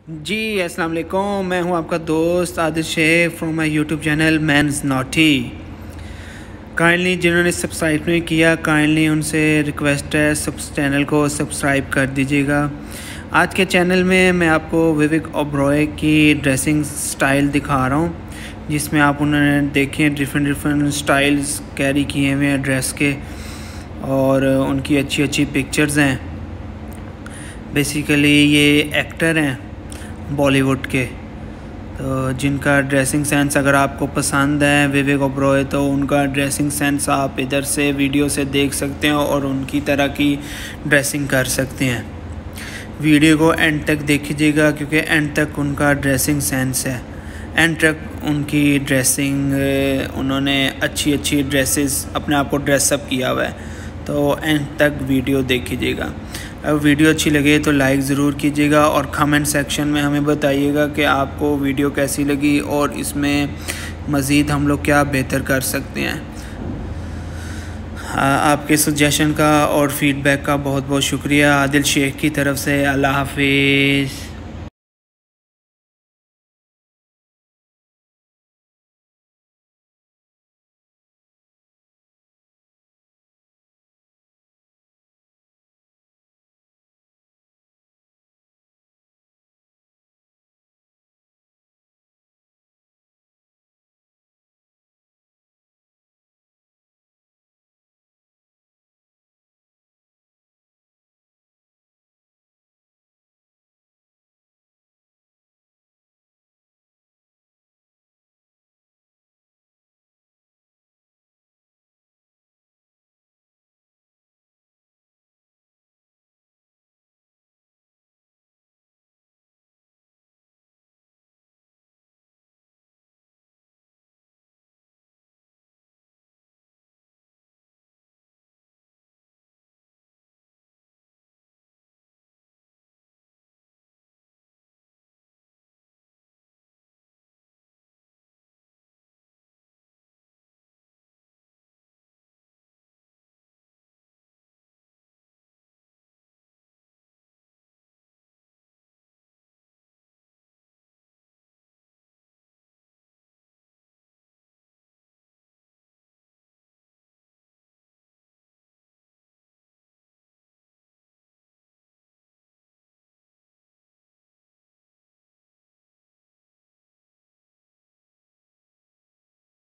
जी अस्सलाम वालेकुम। मैं हूं आपका दोस्त Adil Shaikh from my YouTube channel man's naughty. Kindly जिन्होंने सब्सक्राइब नहीं किया, काइंडली उनसे रिक्वेस्ट है चैनल को सब्सक्राइब कर दीजिएगा। आज के चैनल में मैं आपको विवेक ओबरॉय की ड्रेसिंग स्टाइल दिखा रहा हूं, जिसमें आप उन्होंने देखें डिफरेंट स्टाइल्स कैरी किए हुए हैं ड्रेस के, और उनकी अच्छी अच्छी पिक्चर्स हैं। बेसिकली ये एक्टर हैं बॉलीवुड के, तो जिनका ड्रेसिंग सेंस अगर आपको पसंद है विवेक ओबरॉय, तो उनका ड्रेसिंग सेंस आप इधर से वीडियो से देख सकते हैं और उनकी तरह की ड्रेसिंग कर सकते हैं। वीडियो को एंड तक देखिएगा क्योंकि एंड तक उनका ड्रेसिंग सेंस है, एंड तक उनकी ड्रेसिंग, उन्होंने अच्छी ड्रेसेस अपने आप को ड्रेसअप किया हुआ है, तो एंड तक वीडियो देखिएगा। अब वीडियो अच्छी लगे तो लाइक ज़रूर कीजिएगा और कमेंट सेक्शन में हमें बताइएगा कि आपको वीडियो कैसी लगी और इसमें मज़ीद हम लोग क्या बेहतर कर सकते हैं। आपके सजेशन का और फीडबैक का बहुत बहुत शुक्रिया आदिल शेख की तरफ से। अल्लाह हाफिज़।